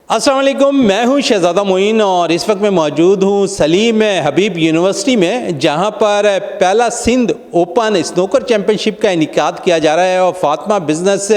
السلام علیکم، میں ہوں شہزادہ معین اور اس وقت میں موجود ہوں سلیم حبیب یونیورسٹی میں، جہاں پر پہلا سندھ اوپن اسنوکر چیمپئن شپ کا انعقاد کیا جا رہا ہے اور فاطمہ بزنس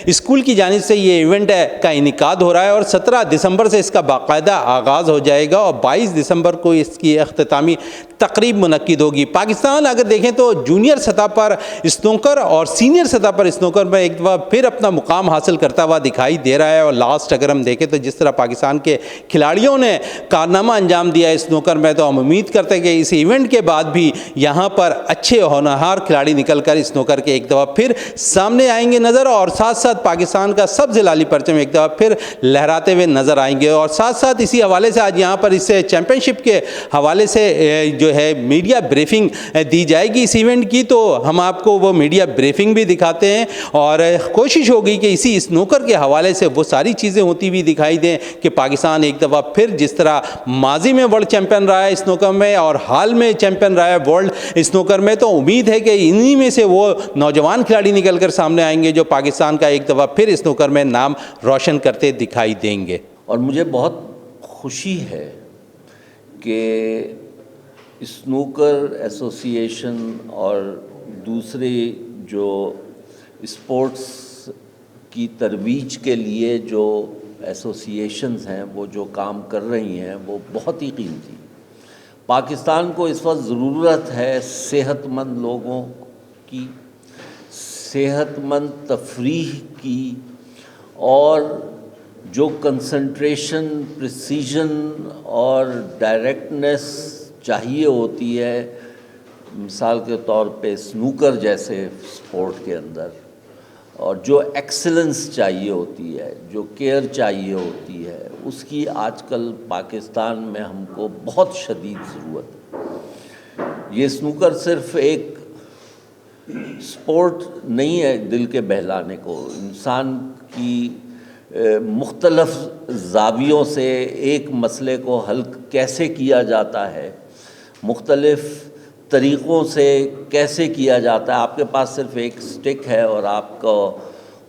اسکول کی جانب سے یہ ایونٹ کا انعقاد ہو رہا ہے اور 17 دسمبر سے اس کا باقاعدہ آغاز ہو جائے گا اور 22 دسمبر کو اس کی اختتامی تقریب منعقد ہوگی۔ پاکستان اگر دیکھیں تو جونیئر سطح پر اسنوکر اور سینئر سطح پر اسنوکر میں ایک دفعہ پھر اپنا مقام حاصل کرتا ہوا دکھائی دے رہا ہے، اور لاسٹ اگر ہم دیکھیں تو جس طرح پاکستان کے کھلاڑیوں نے کارنامہ انجام دیا ہے اسنوکر میں، تو ہم امید کرتے ہیں کہ اس ایونٹ کے بعد بھی یہاں پر اچھے ہونہار کھلاڑی نکل کر اسنوکر کے ایک دفعہ پھر سامنے آئیں گے نظر، اور ساتھ ساتھ پاکستان کا سبز لالی پرچم ایک دفعہ پھر لہراتے ہوئے نظر آئیں گے۔ اور ساتھ ساتھ اسی حوالے سے آج یہاں پر اس چیمپئن شپ کے حوالے سے جو ہے میڈیا بریفنگ دی جائے گی اس ایونٹ کی، تو ہم آپ کو وہ میڈیا بریفنگ بھی دکھاتے ہیں اور کوشش ہوگی کہ اسی اسنوکر کے حوالے سے وہ ساری چیزیں ہوتی ہوئی دکھائی دیں کہ پاکستان ایک دفعہ پھر جس طرح ماضی میں ورلڈ چیمپئن رہا ہے اسنوکر میں اور حال میں چیمپئن رہا ہے ورلڈ اسنوکر میں، تو امید ہے کہ انہی میں سے وہ نوجوان کھلاڑی نکل کر سامنے آئیں گے جو پاکستان کا ایک دفعہ پھر اسنوکر میں نام روشن کرتے دکھائی دیں گے۔ اور مجھے بہت خوشی ہے کہ اسنوکر ایسوسی ایشن اور دوسرے جو اسپورٹس کی ترویج کے لیے جو ایسوسی ایشنز ہیں وہ جو کام کر رہی ہیں وہ بہت ہی قیمتی۔ پاکستان کو اس وقت ضرورت ہے صحت مند لوگوں کی، صحت مند تفریح کی، اور جو کنسنٹریشن، پریسیژن اور ڈائریکٹنس چاہیے ہوتی ہے، مثال کے طور پہ اسنوکر جیسے اسپورٹ کے اندر، اور جو ایکسلنس چاہیے ہوتی ہے، جو کیئر چاہیے ہوتی ہے، اس کی آج کل پاکستان میں ہم کو بہت شدید ضرورت ہے۔ یہ اسنوکر صرف ایک اسپورٹ نہیں ہے دل کے بہلانے کو، انسان کی مختلف زاویوں سے ایک مسئلے کو حل کیسے کیا جاتا ہے، مختلف طریقوں سے کیسے کیا جاتا ہے۔ آپ کے پاس صرف ایک سٹک ہے اور آپ کو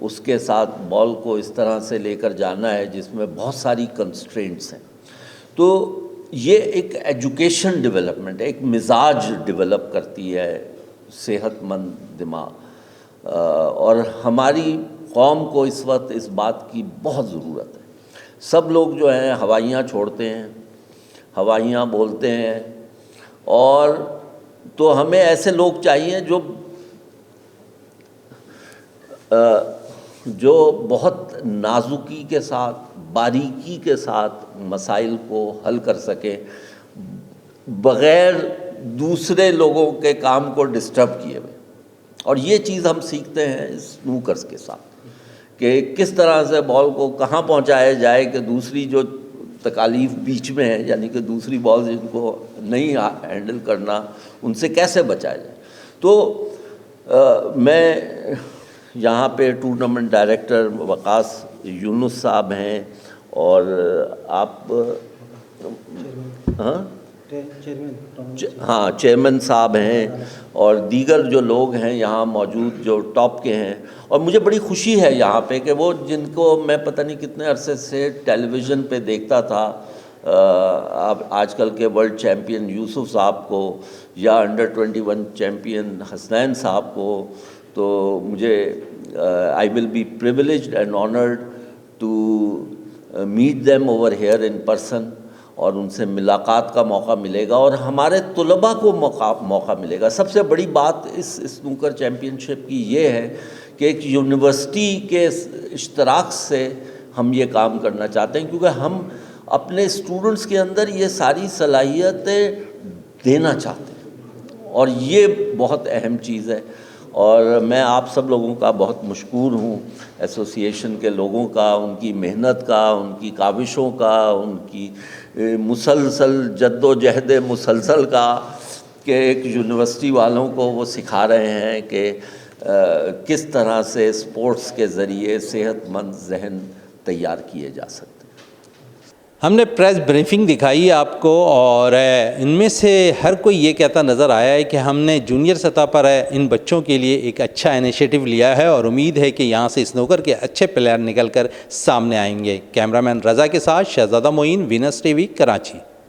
اس کے ساتھ بال کو اس طرح سے لے کر جانا ہے جس میں بہت ساری کنسٹرینٹس ہیں۔ تو یہ ایک ایجوکیشن ڈیولپمنٹ، ایک مزاج ڈیولپ کرتی ہے صحت مند دماغ، اور ہماری قوم کو اس وقت اس بات کی بہت ضرورت ہے۔ سب لوگ جو ہیں ہوائیاں چھوڑتے ہیں، ہوائیاں بولتے ہیں، اور تو ہمیں ایسے لوگ چاہیے جو بہت نازکی کے ساتھ، باریکی کے ساتھ مسائل کو حل کر سکیں بغیر دوسرے لوگوں کے کام کو ڈسٹرب کیے ہوئے۔ اور یہ چیز ہم سیکھتے ہیں اسنوکرز کے ساتھ کہ کس طرح سے بال کو کہاں پہنچایا جائے کہ دوسری جو تکالیف بیچ میں ہے، یعنی کہ دوسری بال جن کو نہیں ہینڈل کرنا، ان سے کیسے بچایا جائے۔ تو میں یہاں پہ ٹورنامنٹ ڈائریکٹر وقاص یونس صاحب ہیں، اور آپ چیئرمین صاحب ہیں، اور دیگر جو لوگ ہیں یہاں موجود جو ٹاپ کے ہیں۔ اور مجھے بڑی خوشی ہے یہاں پہ کہ وہ جن کو میں پتہ نہیں کتنے عرصے سے ٹیلی ویژن پہ دیکھتا تھا، آج کل کے ورلڈ چیمپئن یوسف صاحب کو یا انڈر 21 چیمپئن حسنین صاحب کو، تو مجھے I will be privileged and honored to meet them over here in person، اور ان سے ملاقات کا موقع ملے گا اور ہمارے طلباء کو موقع ملے گا۔ سب سے بڑی بات اس اسنوکر چیمپئن شپ کی یہ ہے کہ ایک یونیورسٹی کے اشتراک سے ہم یہ کام کرنا چاہتے ہیں، کیونکہ ہم اپنے اسٹوڈنٹس کے اندر یہ ساری صلاحیتیں دینا چاہتے ہیں، اور یہ بہت اہم چیز ہے۔ اور میں آپ سب لوگوں کا بہت مشکور ہوں، ایسوسی ایشن کے لوگوں کا، ان کی محنت کا، ان کی کاوشوں کا، ان کی مسلسل جد و جہد مسلسل کا، کہ ایک یونیورسٹی والوں کو وہ سکھا رہے ہیں کہ کس طرح سے اسپورٹس کے ذریعے صحت مند ذہن تیار کیے جا سکتے ہیں۔ ہم نے پریس بریفنگ دکھائی آپ کو اور ان میں سے ہر کوئی یہ کہتا نظر آیا ہے کہ ہم نے جونیئر سطح پر ان بچوں کے لیے ایک اچھا انیشیٹو لیا ہے اور امید ہے کہ یہاں سے اسنوکر کے اچھے پلیئر نکل کر سامنے آئیں گے۔ کیمرہ مین رضا کے ساتھ شہزادہ معین، وینس ٹی وی، کراچی۔